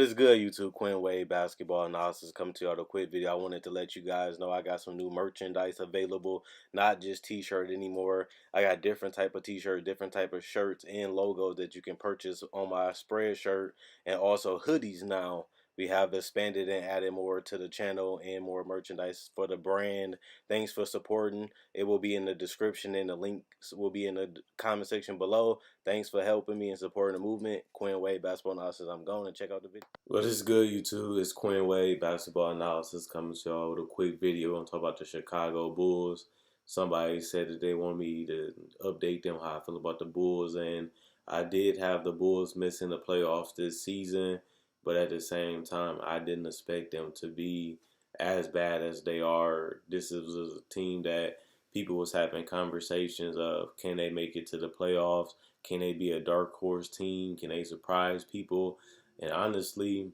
is good, YouTube? Quinn Wade Basketball Analysis coming to y'all with a quick video. I wanted to let you guys know I got some new merchandise available, not just t-shirt anymore. I got different type of t-shirt, different type of shirts and logos that you can purchase on my spread shirt, and also hoodies now. We have expanded and added more to the channel and more merchandise for the brand. Thanks for supporting. It will be in the description and the links will be in the comment section below. Thanks for helping me and supporting the movement. Quinn Wade Basketball Analysis. I'm going to check out the video. What is good, YouTube? It's Quinn Wade Basketball Analysis coming to y'all with a quick video. I'm talking about the Chicago Bulls. Somebody said that they want me to update them how I feel about the Bulls, and I did have the Bulls missing the playoffs this season, but at the same time, I didn't expect them to be as bad as they are. This is a team that people was having conversations of, can they make it to the playoffs? Can they be a dark horse team? Can they surprise people? And honestly,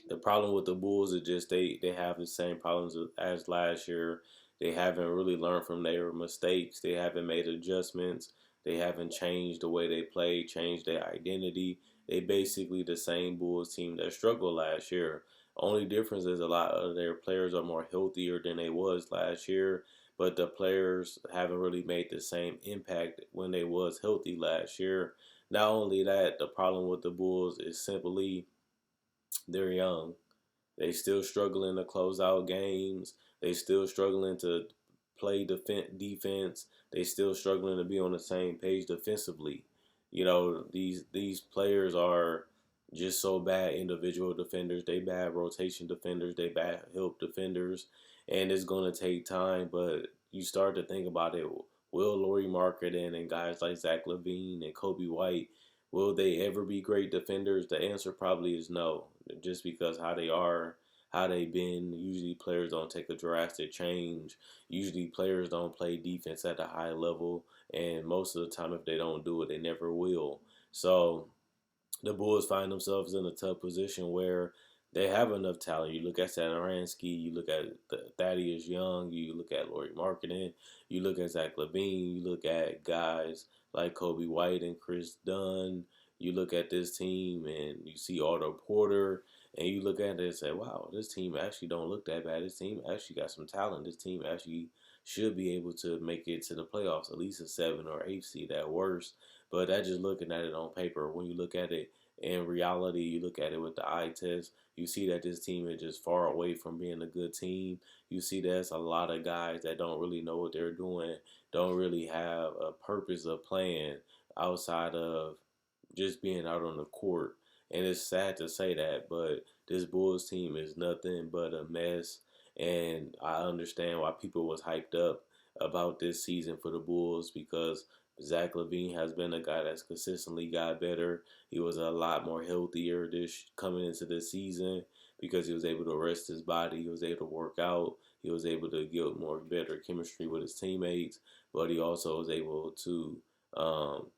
the problem with the Bulls is just they have the same problems as last year. They haven't really learned from their mistakes. They haven't made adjustments. They haven't changed the way they play, changed their identity. They basically the same Bulls team that struggled last year. Only difference is a lot of their players are more healthier than they was last year, but the players haven't really made the same impact when they was healthy last year. Not only that, the problem with the Bulls is simply they're young. They still struggling to close out games. They still struggling to play defense. They still struggling to be on the same page defensively. You know, these players are just so bad individual defenders. They bad rotation defenders. They bad help defenders. And it's going to take time, but you start to think about it. Will Lauri Markkanen and guys like Zach Lavine and Kobe White, will they ever be great defenders? The answer probably is no, just because how they are, how they've been. Usually players don't take a drastic change. Usually players don't play defense at a high level, and most of the time if they don't do it, they never will. So the Bulls find themselves in a tough position where they have enough talent. You look at Satoransky, you look at Thaddeus Young, you look at Lauri Markkanen, you look at Zach Lavine, you look at guys like Kobe White and Chris Dunn. You look at this team and you see Otto Porter, and you look at it and say, wow, this team actually don't look that bad. This team actually got some talent. This team actually should be able to make it to the playoffs, at least a 7 or 8 seed at worst. But that's just looking at it on paper. When you look at it in reality, you look at it with the eye test, you see that this team is just far away from being a good team. You see there's a lot of guys that don't really know what they're doing, don't really have a purpose of playing outside of just being out on the court. And it's sad to say that, but this Bulls team is nothing but a mess. And I understand why people was hyped up about this season for the Bulls, because Zach Lavine has been a guy that's consistently got better. He was a lot more healthier this coming into this season because he was able to rest his body. He was able to work out. He was able to get more better chemistry with his teammates, but he also was able to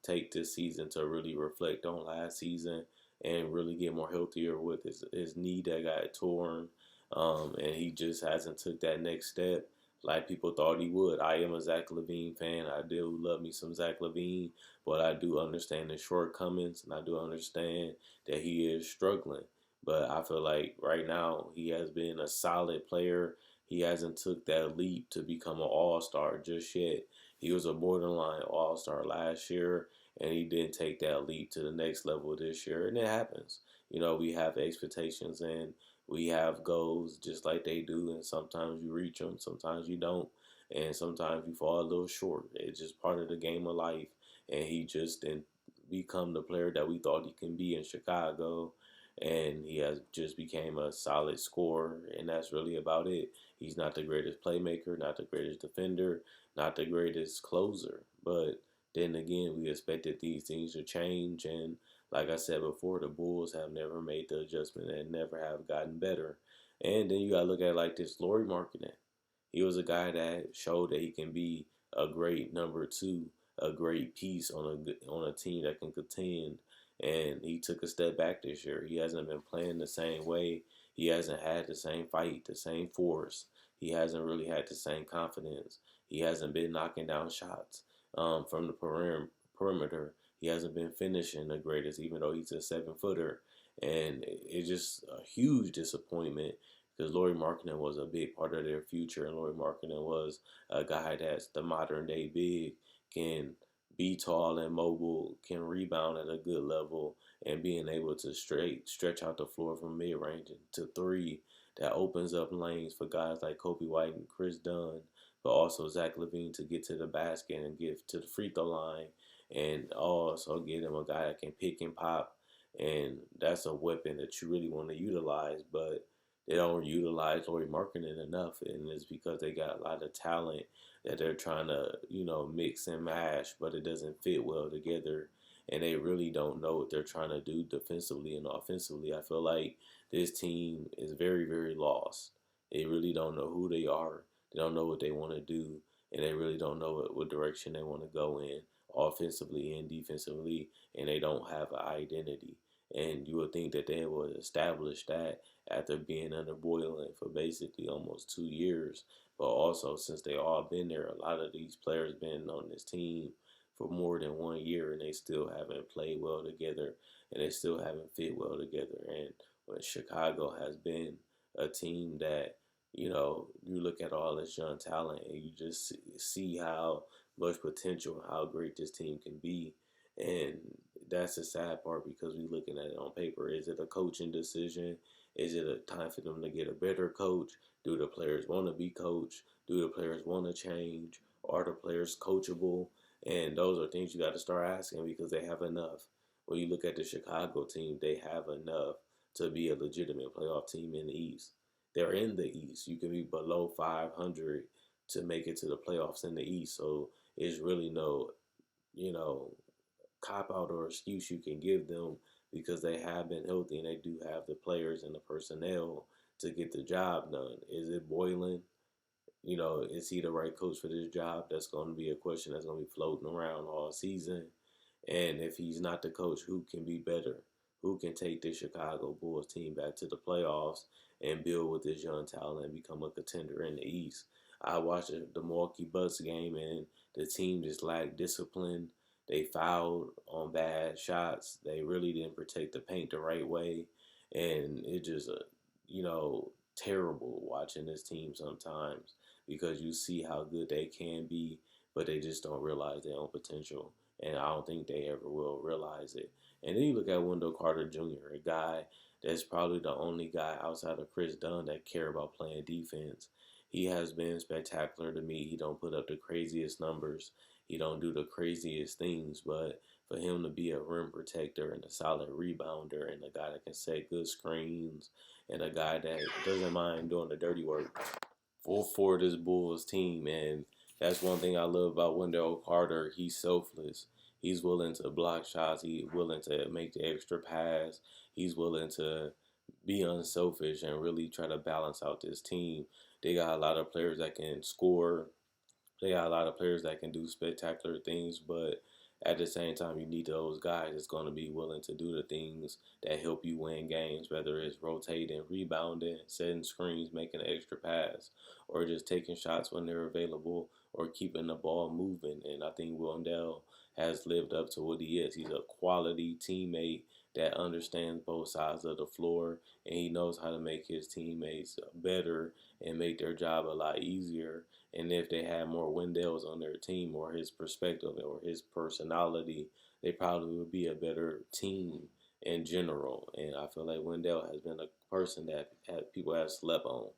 take this season to really reflect on last season and really get more healthier with his knee that got torn. And he just hasn't took that next step like people thought he would. I am a Zach Lavine fan. I do love me some Zach Lavine, but I do understand his shortcomings, and I do understand that he is struggling. But I feel like right now he has been a solid player. He hasn't took that leap to become an all-star just yet. He was a borderline all-star last year, and he didn't take that leap to the next level this year, and it happens. You know, we have expectations, and we have goals just like they do, and sometimes you reach them, sometimes you don't, and sometimes you fall a little short. It's just part of the game of life, and he just didn't become the player that we thought he can be in Chicago, and he has just became a solid scorer, and that's really about it. He's not the greatest playmaker, not the greatest defender, not the greatest closer, but then again, we expected these things to change, and like I said before, the Bulls have never made the adjustment and never have gotten better. And then you got to look at it like this. Lauri Markkanen, he was a guy that showed that he can be a great number two, a great piece on a team that can contend. And he took a step back this year. He hasn't been playing the same way. He hasn't had the same fight, the same force. He hasn't really had the same confidence. He hasn't been knocking down shots from the perimeter. He hasn't been finishing the greatest, even though he's a 7-footer. and it's just a huge disappointment because Lauri Markkanen was a big part of their future, and Lauri Markkanen was a guy that's the modern day big, can be tall and mobile, can rebound at a good level, and being able to stretch out the floor from mid range to three. That opens up lanes for guys like Kobe White and Chris Dunn, but also Zach Lavine to get to the basket and get to the free throw line, and also get him a guy that can pick and pop, and that's a weapon that you really want to utilize, but they don't utilize Lauri Markkanen enough, and it's because they got a lot of talent that they're trying to, mix and mash, but it doesn't fit well together, and they really don't know what they're trying to do defensively and offensively. I feel like this team is very, very lost. They really don't know who they are. They don't know what they want to do, and they really don't know what direction they want to go in offensively and defensively, and they don't have an identity. And you would think that they would establish that after being under Boylan for basically almost 2 years. But also, since they all been there, a lot of these players been on this team for more than 1 year, and they still haven't played well together, and they still haven't fit well together. And when Chicago has been a team that, you look at all this young talent and you just see how much potential, how great this team can be. And that's the sad part because we looking at it on paper. Is it a coaching decision? Is it a time for them to get a better coach? Do the players want to be coached? Do the players want to change? Are the players coachable? And those are things you got to start asking because they have enough. When you look at the Chicago team, they have enough to be a legitimate playoff team in the East. They're in the East. You can be below 500 to make it to the playoffs in the East. So it's really no, you know, cop out or excuse you can give them because they have been healthy and they do have the players and the personnel to get the job done. Is it Boylan? Is he the right coach for this job? That's going to be a question that's going to be floating around all season. And if he's not the coach, who can be better? Who can take this Chicago Bulls team back to the playoffs and build with this young talent and become a contender in the East? I watched the Milwaukee Bucks game and the team just lacked discipline. They fouled on bad shots. They really didn't protect the paint the right way. And it just, terrible watching this team sometimes because you see how good they can be, but they just don't realize their own potential, and I don't think they ever will realize it. And then you look at Wendell Carter Jr., a guy that's probably the only guy outside of Chris Dunn that care about playing defense. He has been spectacular to me. He don't put up the craziest numbers. He don't do the craziest things, but for him to be a rim protector and a solid rebounder and a guy that can set good screens and a guy that doesn't mind doing the dirty work for this Bulls team. And that's one thing I love about Wendell Carter. He's selfless. He's willing to block shots. He's willing to make the extra pass. He's willing to be unselfish and really try to balance out this team. They got a lot of players that can score. They got a lot of players that can do spectacular things, but at the same time, you need those guys that's going to be willing to do the things that help you win games, whether it's rotating, rebounding, setting screens, making an extra pass, or just taking shots when they're available, or keeping the ball moving. And I think Wendell has lived up to what he is. He's a quality teammate that understands both sides of the floor, and he knows how to make his teammates better and make their job a lot easier. And if they had more Wendells on their team or his perspective or his personality, they probably would be a better team in general. And I feel like Wendell has been a person that people have slept on.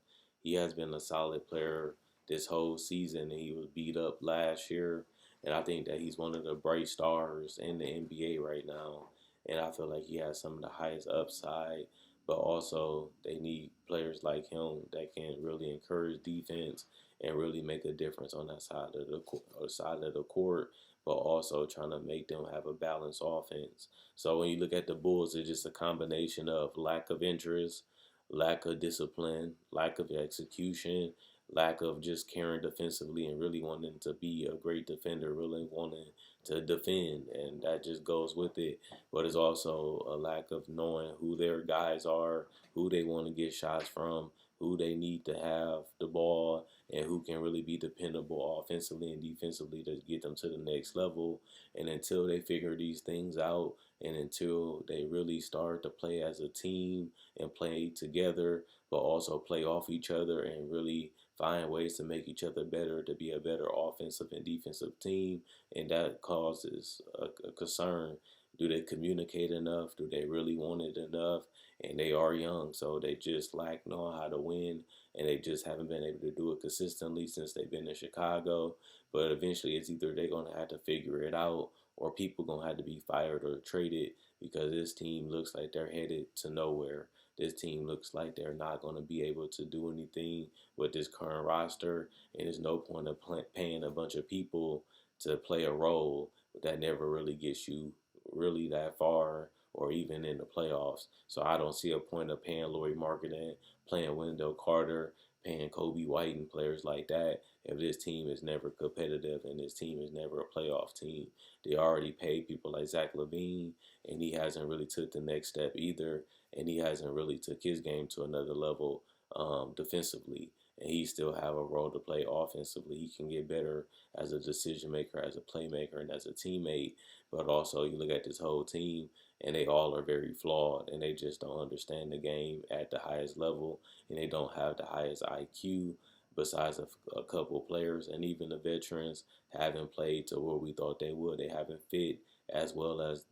He has been a solid player this whole season, and he was beat up last year. And I think that he's one of the bright stars in the NBA right now. And I feel like he has some of the highest upside, but also they need players like him that can really encourage defense and really make a difference on that side of the court, but also trying to make them have a balanced offense. So when you look at the Bulls, it's just a combination of lack of interest, lack of discipline, lack of execution, lack of just caring defensively and really wanting to be a great defender, really wanting to defend, and that just goes with it. But it's also a lack of knowing who their guys are, who they want to get shots from, who they need to have the ball, and who can really be dependable offensively and defensively to get them to the next level. And until they figure these things out, and until they really start to play as a team and play together, but also play off each other and really find ways to make each other better, to be a better offensive and defensive team, and that causes a concern. Do they communicate enough? Do they really want it enough? And they are young, so they just lack knowing how to win, and they just haven't been able to do it consistently since they've been in Chicago. But eventually, it's either they're gonna have to figure it out, or people gonna have to be fired or traded, because this team looks like they're headed to nowhere. This team looks like they're not going to be able to do anything with this current roster, and there's no point of paying a bunch of people to play a role that never really gets you really that far or even in the playoffs. So I don't see a point of paying Lauri Markkanen, playing Wendell Carter, paying Kobe White and players like that if this team is never competitive and this team is never a playoff team. They already paid people like Zach Lavine, and he hasn't really took the next step either, and he hasn't really took his game to another level defensively. And he still have a role to play offensively. He can get better as a decision maker, as a playmaker, and as a teammate. But also, you look at this whole team, and they all are very flawed, and they just don't understand the game at the highest level, and they don't have the highest IQ. Besides a couple players, and even the veterans haven't played to where we thought they would. They haven't fit as well as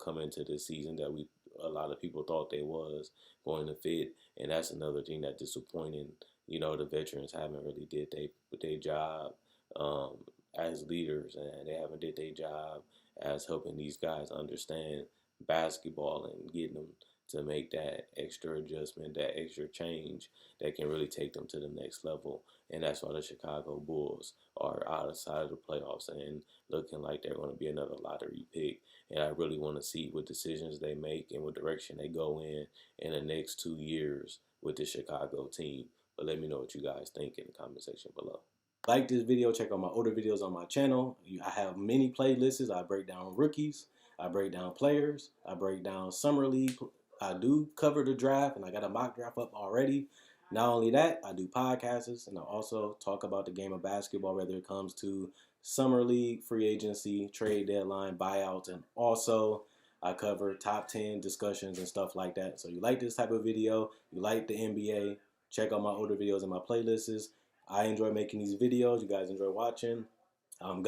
come into this season that we a lot of people thought they was going to fit, and that's another thing that disappointing. The veterans haven't really did their job um, as leaders, and they haven't did their job as helping these guys understand basketball and getting them to make that extra adjustment, that extra change that can really take them to the next level. And that's why the Chicago Bulls are outside of the playoffs and looking like they're going to be another lottery pick. And I really want to see what decisions they make and what direction they go in the next 2 years with the Chicago team. But let me know what you guys think in the comment section below. Like this video, check out my older videos on my channel. I have many playlists. I break down rookies, I break down players, I break down summer league. I do cover the draft, and I got a mock draft up already. Not only that, I do podcasts, and I also talk about the game of basketball, whether it comes to summer league, free agency, trade deadline, buyouts, and also I cover top 10 discussions and stuff like that. So you like this type of video, you like the NBA, check out my older videos and my playlists. I enjoy making these videos. You guys enjoy watching.